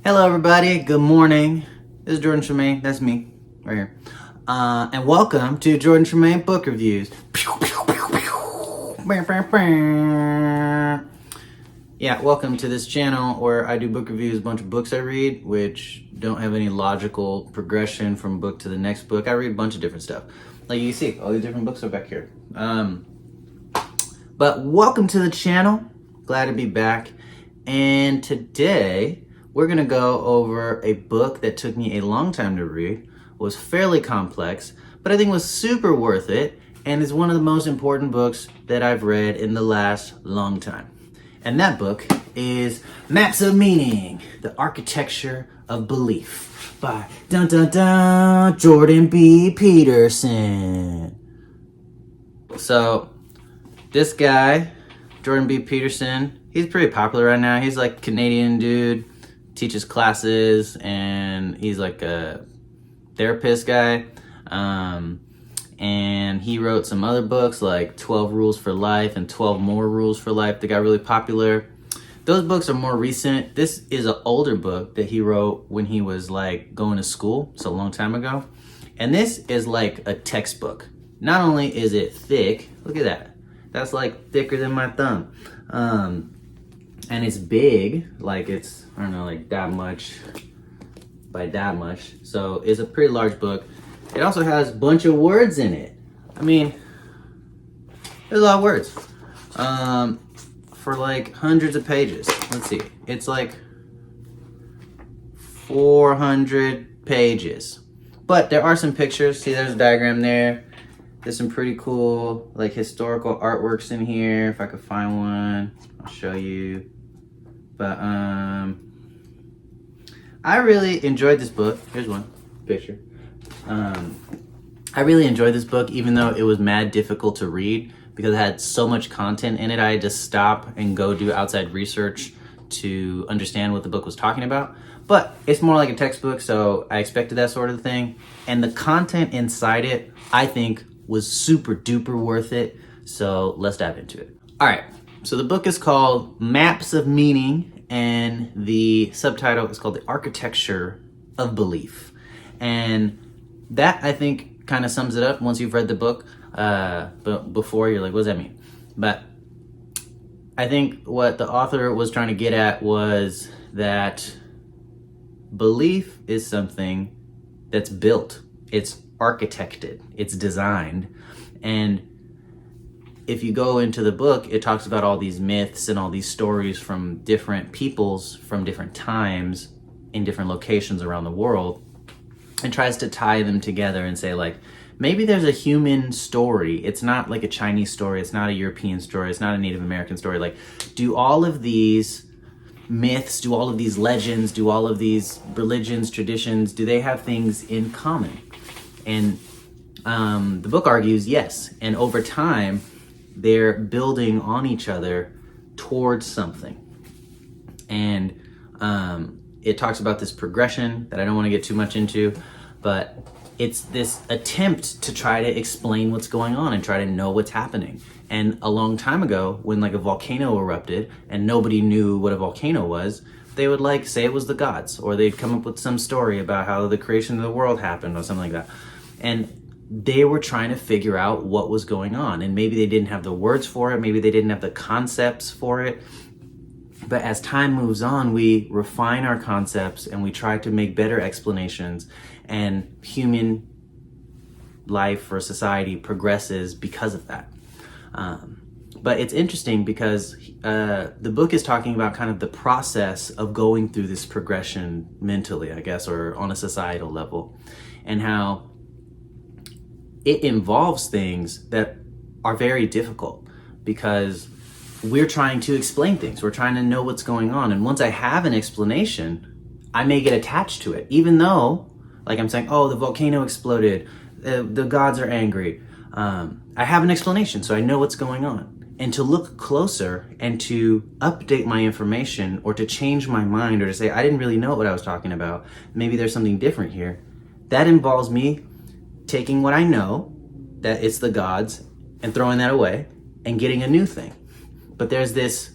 Hello, everybody. Good morning. This is Jordan Tremaine. That's me, right here. And welcome to Jordan Tremaine Book Reviews. Yeah, welcome to this channel where I do book reviews, a bunch of books I read, which don't have any logical progression from book to the next book. I read a bunch of different stuff. Like you can see, all these different books are back here. But welcome to the channel. Glad to be back. And today, we're gonna go over a book that took me a long time to read, was fairly complex, but I think was super worth it, and is one of the most important books that I've read in the last long time. And that book is Maps of Meaning, The Architecture of Belief by Jordan B. Peterson. So, this guy, Jordan B. Peterson, he's pretty popular right now. He's like a Canadian dude, teaches classes, and he's like a therapist guy. And he wrote some other books like 12 Rules for Life and 12 More Rules for Life that got really popular. Those books are more recent. This is an older book that he wrote when he was like going to school, so a long time ago. And this is like a textbook. Not only is it thick, look at that. That's like thicker than my thumb. And it's big, like it's, I don't know, like that much by that much. So it's a pretty large book. It also has a bunch of words in it. I mean, there's a lot of words. For like hundreds of pages. Let's see, it's like 400 pages. But there are some pictures. See, there's a diagram there. There's some pretty cool like historical artworks in here. If I could find one, I'll show you. But I really enjoyed this book. Here's one picture. I really enjoyed this book, even though it was mad difficult to read because it had so much content in it. I had to stop and go do outside research to understand what the book was talking about. But it's more like a textbook, so I expected that sort of thing. And the content inside it, I think, was super duper worth it. So let's dive into it. All right, so the book is called Maps of Meaning, and the subtitle is called The Architecture of Belief. And that, I think, kind of sums it up once you've read the book. But before, you're like, what does that mean? But I think what the author was trying to get at was that belief is something that's built. It's architected. It's designed. And if you go into the book, it talks about all these myths and all these stories from different peoples, from different times, in different locations around the world, and tries to tie them together and say, like, maybe there's a human story. It's not like a Chinese story. It's not a European story. It's not a Native American story. Like, do all of these myths, do all of these legends, do all of these religions, traditions, do they have things in common? And the book argues yes. And over time, they're building on each other towards something. And it talks about this progression that I don't want to get too much into, but it's this attempt to try to explain what's going on and try to know what's happening. And a long time ago, when like a volcano erupted and nobody knew what a volcano was, they would like say it was the gods, or they'd come up with some story about how the creation of the world happened or something like that. And they were trying to figure out what was going on. And maybe they didn't have the words for it. Maybe they didn't have the concepts for it. But as time moves on, we refine our concepts and we try to make better explanations, and human life or society progresses because of that. But it's interesting because the book is talking about kind of the process of going through this progression mentally, I guess, or on a societal level, and how it involves things that are very difficult because we're trying to explain things. We're trying to know what's going on. And once I have an explanation, I may get attached to it, even though, like I'm saying, oh, the volcano exploded, the gods are angry. I have an explanation, so I know what's going on. And to look closer and to update my information, or to change my mind, or to say, I didn't really know what I was talking about, maybe there's something different here, that involves me taking what I know, that it's the gods, and throwing that away and getting a new thing. But there's this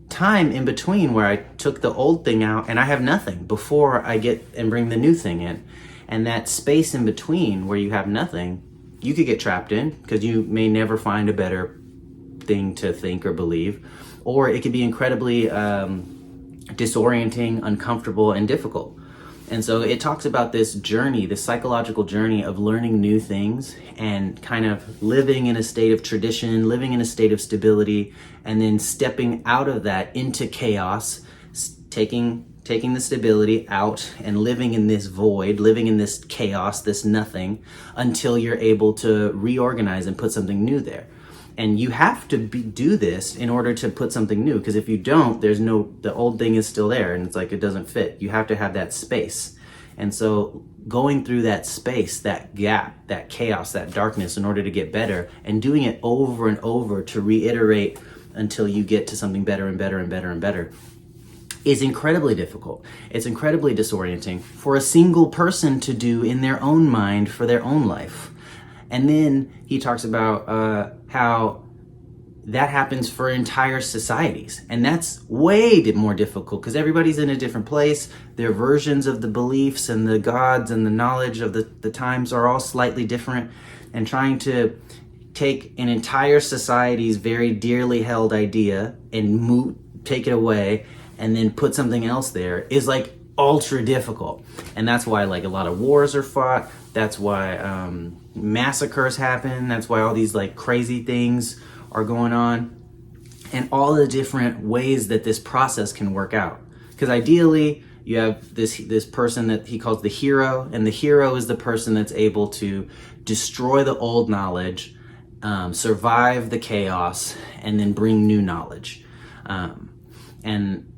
time in between where I took the old thing out and I have nothing before I get and bring the new thing in. And that space in between where you have nothing, you could get trapped in because you may never find a better thing to think or believe, or it could be incredibly disorienting, uncomfortable, and difficult. And so it talks about this journey, this psychological journey of learning new things and kind of living in a state of tradition, living in a state of stability, and then stepping out of that into chaos, taking the stability out and living in this void, living in this chaos, this nothing, until you're able to reorganize and put something new there. And you have to do this in order to put something new, because if you don't, the old thing is still there and it's like it doesn't fit. You have to have that space. And so going through that space, that gap, that chaos, that darkness in order to get better, and doing it over and over to reiterate until you get to something better and better and better and better, is incredibly difficult. It's incredibly disorienting for a single person to do in their own mind for their own life. And then he talks about how that happens for entire societies. And that's way more difficult because everybody's in a different place. Their versions of the beliefs and the gods and the knowledge of the times are all slightly different. And trying to take an entire society's very dearly held idea and take it away and then put something else there is like ultra difficult. And that's why like a lot of wars are fought. That's why massacres happen. That's why all these like crazy things are going on, and all the different ways that this process can work out. Because ideally you have this person that he calls the hero, and the hero is the person that's able to destroy the old knowledge, survive the chaos, and then bring new knowledge. And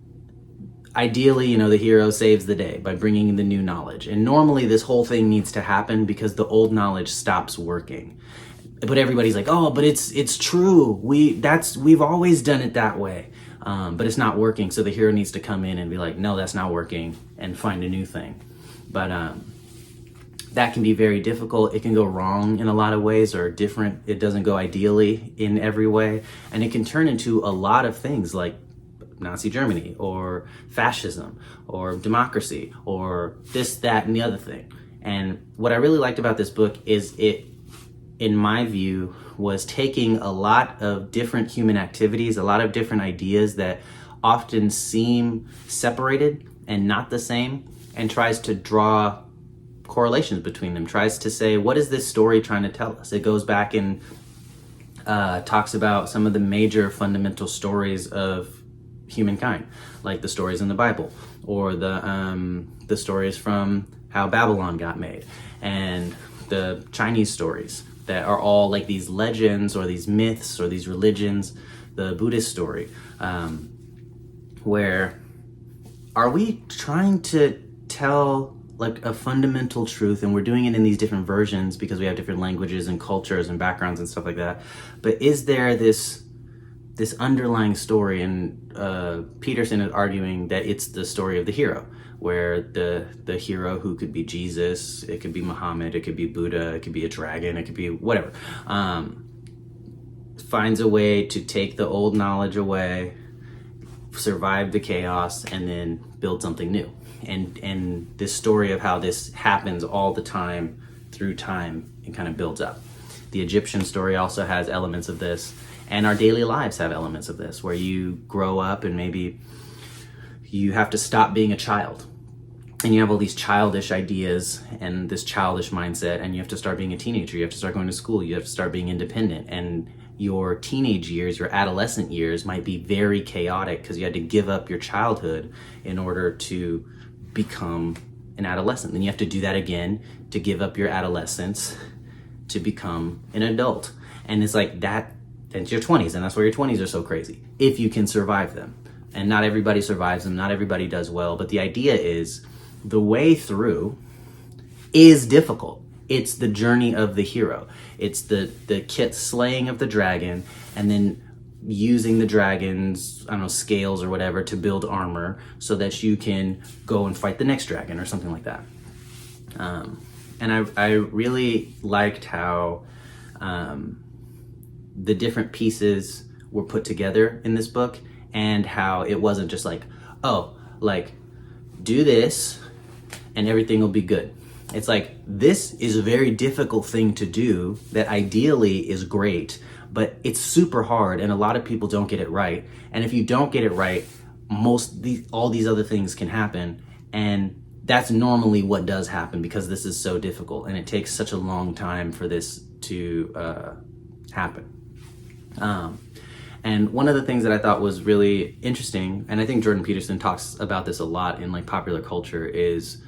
ideally, the hero saves the day by bringing the new knowledge. And normally this whole thing needs to happen because the old knowledge stops working. But everybody's like, oh, but it's true. We've always done it that way. But it's not working. So the hero needs to come in and be like, no, that's not working, and find a new thing. But that can be very difficult. It can go wrong in a lot of ways, or different. It doesn't go ideally in every way. And it can turn into a lot of things like Nazi Germany or fascism or democracy or this, that, and the other thing. And what I really liked about this book is it, in my view, was taking a lot of different human activities, a lot of different ideas that often seem separated and not the same, and tries to draw correlations between them, tries to say, what is this story trying to tell us? It goes back and talks about some of the major fundamental stories of humankind, like the stories in the Bible, or the stories from how Babylon got made, and the Chinese stories that are all like these legends or these myths or these religions, the Buddhist story, where are we trying to tell like a fundamental truth, and we're doing it in these different versions because we have different languages and cultures and backgrounds and stuff like that, but is there this underlying story? And Peterson is arguing that it's the story of the hero, where the hero, who could be Jesus, it could be Muhammad, it could be Buddha, it could be a dragon, it could be whatever, finds a way to take the old knowledge away, survive the chaos, and then build something new. And this story of how this happens all the time through time and kind of builds up. The Egyptian story also has elements of this, and our daily lives have elements of this, where you grow up and maybe you have to stop being a child, and you have all these childish ideas and this childish mindset, and you have to start being a teenager. You have to start going to school. You have to start being independent. And your teenage years, your adolescent years might be very chaotic because you had to give up your childhood in order to become an adolescent. Then you have to do that again to give up your adolescence to become an adult. And it's like that into your 20s, and that's why your 20s are so crazy, if you can survive them. And not everybody survives them, not everybody does well, but the idea is the way through is difficult. It's the journey of the hero. It's the slaying of the dragon, and then using the dragon's, scales or whatever to build armor so that you can go and fight the next dragon or something like that. And I really liked how the different pieces were put together in this book, and how it wasn't just like, oh, like do this and everything will be good. It's like, this is a very difficult thing to do that ideally is great, but it's super hard and a lot of people don't get it right. And if you don't get it right, all these other things can happen. And that's normally what does happen because this is so difficult and it takes such a long time for this to happen. And one of the things that I thought was really interesting, and I think Jordan Peterson talks about this a lot in like popular culture, is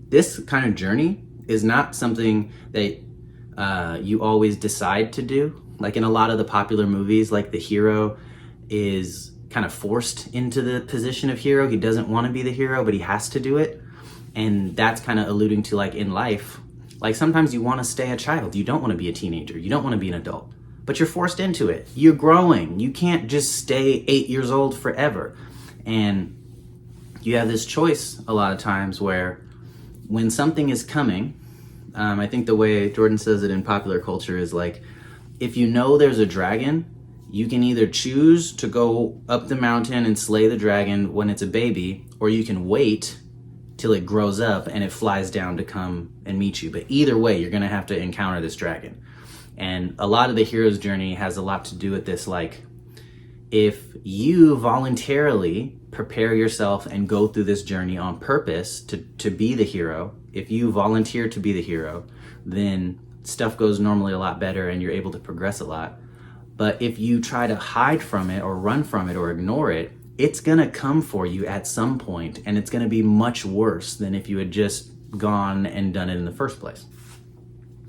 this kind of journey is not something that you always decide to do. Like in a lot of the popular movies, like the hero is kind of forced into the position of hero. He doesn't want to be the hero, but he has to do it. And that's kind of alluding to like in life, like sometimes you want to stay a child. You don't want to be a teenager. You don't want to be an adult, but you're forced into it. You're growing. You can't just stay 8 years old forever. And you have this choice a lot of times where when something is coming, I think the way Jordan says it in popular culture is like, if you know there's a dragon, you can either choose to go up the mountain and slay the dragon when it's a baby, or you can wait till it grows up and it flies down to come and meet you. But either way, you're gonna have to encounter this dragon. And a lot of the hero's journey has a lot to do with this, like, if you voluntarily prepare yourself and go through this journey on purpose to be the hero, if you volunteer to be the hero, then stuff goes normally a lot better and you're able to progress a lot. But if you try to hide from it or run from it or ignore it, it's gonna come for you at some point, and it's gonna be much worse than if you had just gone and done it in the first place.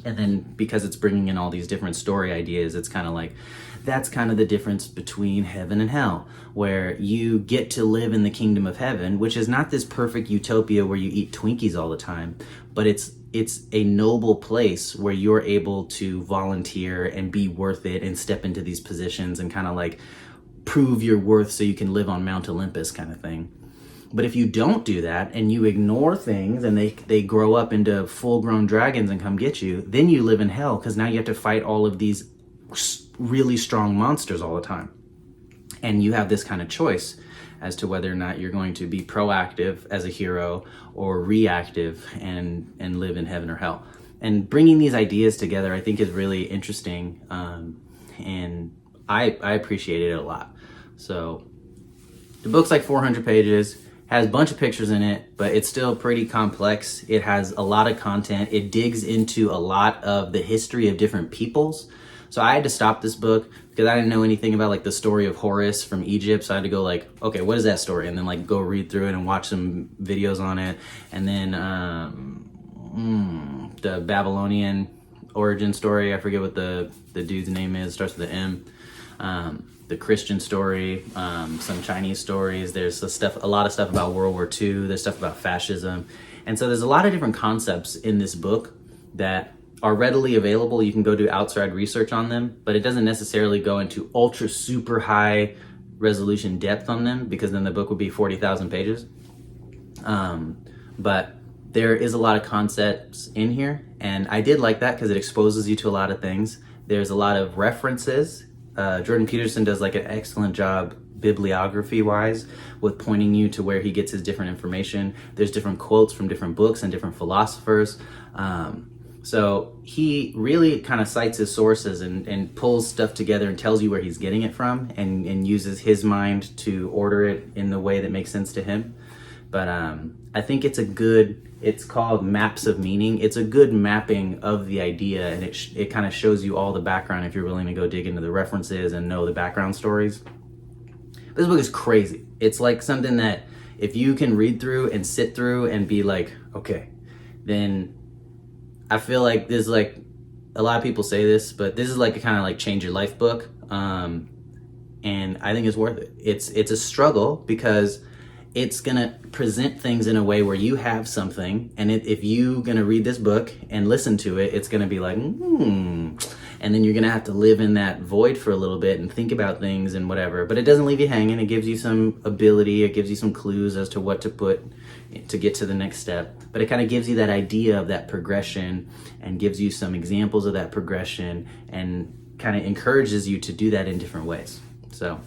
And then because it's bringing in all these different story ideas, it's kind of like, that's kind of the difference between heaven and hell, where you get to live in the kingdom of heaven, which is not this perfect utopia where you eat Twinkies all the time, but it's a noble place where you're able to volunteer and be worth it and step into these positions and kind of like prove your worth so you can live on Mount Olympus kind of thing. But if you don't do that and you ignore things and they grow up into full-grown dragons and come get you, then you live in hell because now you have to fight all of these really strong monsters all the time. And you have this kind of choice as to whether or not you're going to be proactive as a hero or reactive and live in heaven or hell. And bringing these ideas together, I think, is really interesting, and I appreciate it a lot. So the book's like 400 pages, has a bunch of pictures in it, but it's still pretty complex. It has a lot of content. It digs into a lot of the history of different peoples. So I had to stop this book because I didn't know anything about like the story of Horus from Egypt. So I had to go like, okay, what is that story? And then like go read through it and watch some videos on it. And then the Babylonian origin story. I forget what the dude's name is. It starts with an M. The Christian story, some Chinese stories. There's a lot of stuff about World War II. There's stuff about fascism. And so there's a lot of different concepts in this book that are readily available. You can go do outside research on them, but it doesn't necessarily go into ultra super high resolution depth on them because then the book would be 40,000 pages. But there is a lot of concepts in here, and I did like that because it exposes you to a lot of things. There's a lot of references. Jordan Peterson does like an excellent job bibliography wise with pointing you to where he gets his different information. There's different quotes from different books and different philosophers. So he really kind of cites his sources and pulls stuff together and tells you where he's getting it from and uses his mind to order it in the way that makes sense to him. But I think it's called Maps of Meaning. It's a good mapping of the idea, and it kind of shows you all the background if you're willing to go dig into the references and know the background stories. This book is crazy. It's like something that if you can read through and sit through and be like, okay, then I feel like this is like, a lot of people say this, but this is like a kind of like change your life book. And I think it's worth it. It's a struggle because it's gonna present things in a way where you have something, and if you gonna read this book and listen to it, it's gonna be like, and then you're gonna have to live in that void for a little bit and think about things and whatever. But it doesn't leave you hanging. It gives you some ability. It gives you some clues as to what to put to get to the next step. But it kind of gives you that idea of that progression and gives you some examples of that progression and kind of encourages you to do that in different ways. So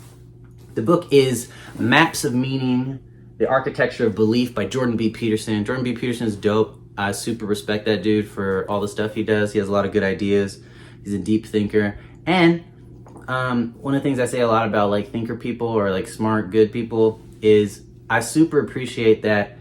The book is Maps of Meaning, The Architecture of Belief by Jordan B. Peterson. Jordan B. Peterson is dope. I super respect that dude for all the stuff he does. He has a lot of good ideas. He's a deep thinker. And one of the things I say a lot about like thinker people or like smart, good people is I super appreciate that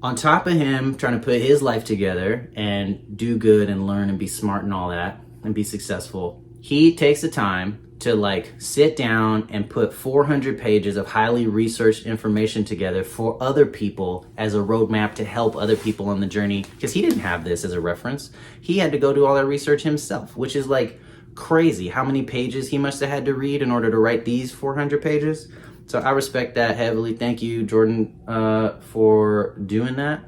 on top of him trying to put his life together and do good and learn and be smart and all that and be successful, he takes the time to like sit down and put 400 pages of highly researched information together for other people as a roadmap to help other people on the journey, because he didn't have this as a reference. He had to go do all that research himself, which is like crazy how many pages he must have had to read in order to write these 400 pages. So I respect that heavily. Thank you, Jordan, for doing that.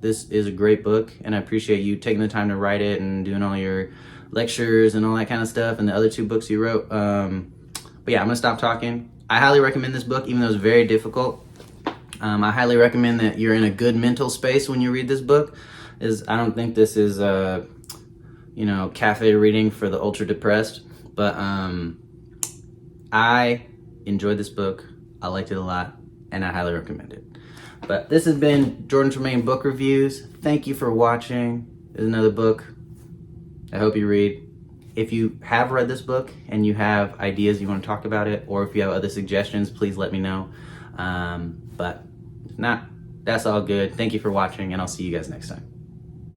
This is a great book, and I appreciate you taking the time to write it and doing all your lectures and all that kind of stuff and the other 2 books you wrote. But yeah, I'm gonna stop talking. I highly recommend this book, even though it's very difficult. I highly recommend that you're in a good mental space when you read this book. I don't think this is cafe reading for the ultra depressed, but I enjoyed this book. I liked it a lot, and I highly recommend it. But this has been Jordan Tremaine Book Reviews. Thank you for watching. There's another book I hope you read. If you have read this book and you have ideas you want to talk about it, or if you have other suggestions, please let me know. But if not, that's all good. Thank you for watching, and I'll see you guys next time.